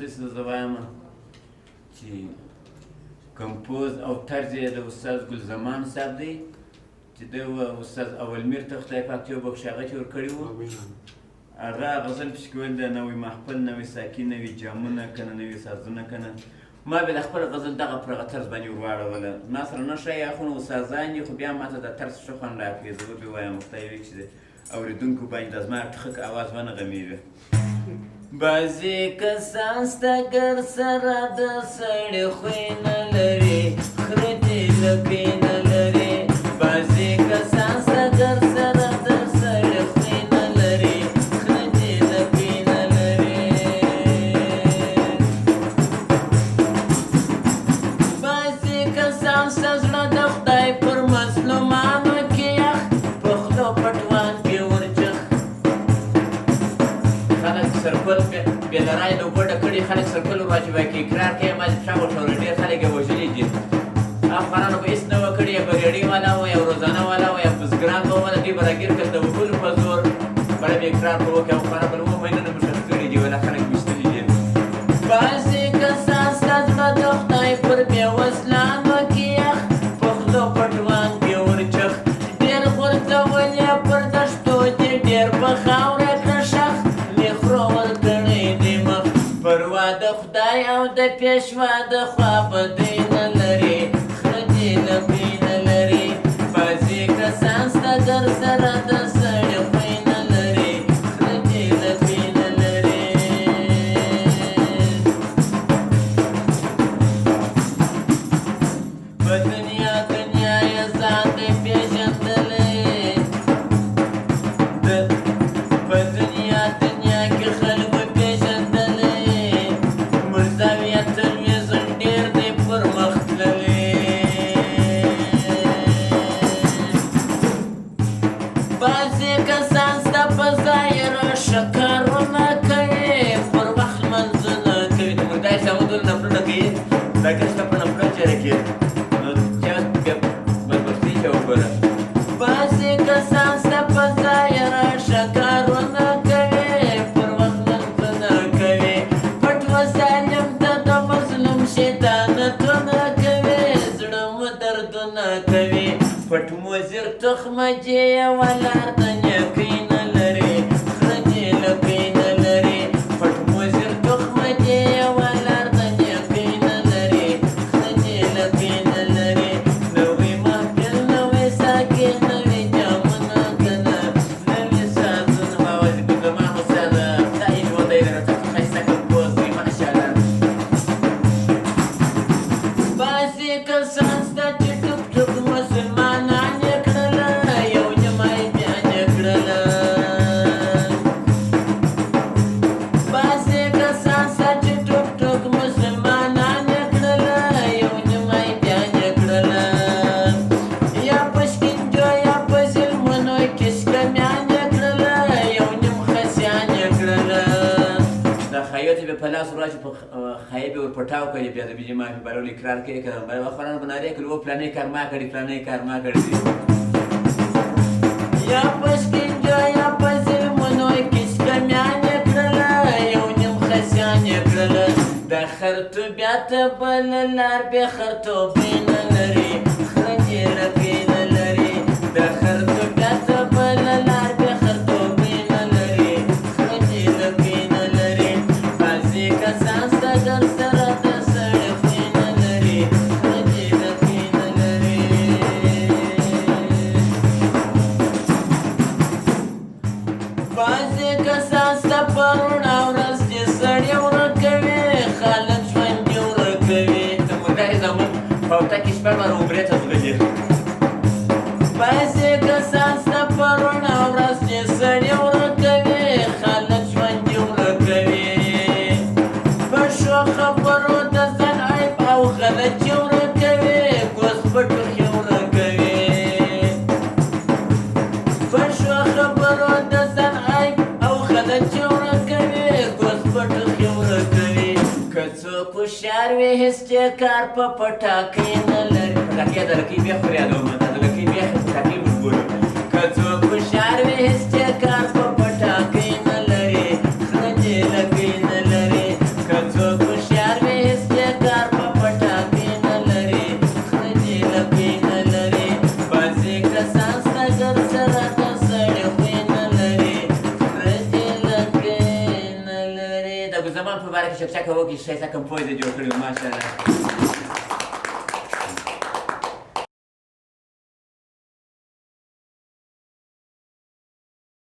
داسې زه وایم چې کمپوز او طرز یې د استاد ګلزمان صاحب دی چې ده استاد اولمیر ته خدای پاک چې وبخښي هغه چې ورکړي وو هغه غزل پسې کول د نوی محفل نوی ساقي نوي جامونه که نه نوي سازونه که نه ما بیا د خپل غزل دغه پر هغه طرز باندې ور واړوله ما سره نه ښایي اخونه استادان دي خو بیا ما ته د طرز ښه خوند راکوي زه به بیا وایم خدای وکړي چې د اورېدونکو باندې د زما ټخک اواز ونغمېږي بعضې کسان سته ګر سره د سړي خوی نه لري خره دې لکۍ نه لري بعضې کسان سته ګر سره د سړي خوی نه لري خره دې لکۍ نه لري بعضې کسان سته زړه د خدای پر مظلومانو کې یخ په خولو پټوان کې ورچخ خلک سرکل بې له رایې د اوبو ډکړي خلک سرکل ور واچوي که اقرار کوي ما چې پښه وښوروي ډېر خلک یې وژلي دي افغانانو به هېڅ نه وه کړي یا به ریډۍ والا وه یا روزانه والا وه یا بزګران به وله دوی به راګیر کړل د وهلو په زور بله به اقرار به وکړي افغانان به 9 مهینونه به ښخ کړي دي ولا خلک ویشتلي دي بعضې کسان ستا زړه د خدای پر بېوزلانو کې یخ په خولو پټوان کې ورچخ ډېر غورځول یې پر دښتو دي ډېر په خاوره کړه شخ پروا د خدای او د پیشوا د خوا بدۍ نه لري خره دې لکۍ نه لري بعضې کسان سته ګر سره د سړي خوی نه لري خره دې لکۍ نه لري په دنیا یې ځان دی پېژندلی په دنیا کې خلکو بعضې کسان سته په ظاهره ښه کارونه کوي پر وخت لمنځونه کوي د مردای صاحبدل نفلونه کوي دا که شته په نفلونه چېرې کوي نو چا بیا بدبختي چا وګوره بعضې کسان سته په ظاهره ښه کارونه کوي پر وخت لمنځونه کوي پټ و ظالم ته د مظلوم شیطانتونه کوي زړه مو دردونه کوي پټ مضر تخمه چې یوه لار د نیکۍ نه لري خره دې لکۍ نه لري پټ مضر تخمه چې یوه لار د نیکۍ نه لري خره دې لکۍ نه لري نوی محفل نوی ساقي نوي جامونه که نه نوي سازونه ماوزي ګلزمان استاده خدای ژوندی لره ته ښایسته کمپوز دی ماشاءالله بعضې کسان سته چې ټوک ټوک مسلمانان په لاس ور واچوي په خایې به ور پټاو کوي بیا د بیجي مافي بلول اقرار کوي که بل افغانانو به نارې کوي و فلانې کار ما کړي فلانې کار ما کړي دي یا په شکنجه یا په ظلمونو کې شکمیانې کړله یو نیم خسیان یې کړله د خرطوبیات بل لار بې خرطوبۍ نه لري خره دې لکۍ نه لري د خرطوبیات بل لار بې خرطوبۍ نه لري خره دې لکۍ نه لري بعضې کسان سته ګر سره د سړي خوی نه لري خره دې لکۍ نه لري بعضې کسان سته په روڼه ورځ چې سړي ورکوي خلک ژوندي ورکوي د مردای زمون په اوته کې شپه لمر عمرې ته ځغلي بعضې کسان سته په روڼه ورځ چې سړي ورکوي خلک ژوندي ورکوي په ښو خبرو د ځان عیب او غلطي ورکوي ګوز په ټوخي ورکوي په ښو خبرو د ځان عیب او غلطي ورکوي ګوز په ټوخي ورکوي که څوک هوښیار وي هېڅ چې کار په پټاکۍ نه لري پټاکۍ د لکۍ بیا خو یادوم دا د لکۍ بیا پټاکۍ موږ بولو که څوک هوښیار وي هېڅ چې کار په پټاکۍ نه لري خره دې لکۍ نه لري که څوک شپچاکه وکړي ښایسته کوم پوځ یې جوړ کړی ماشاءالله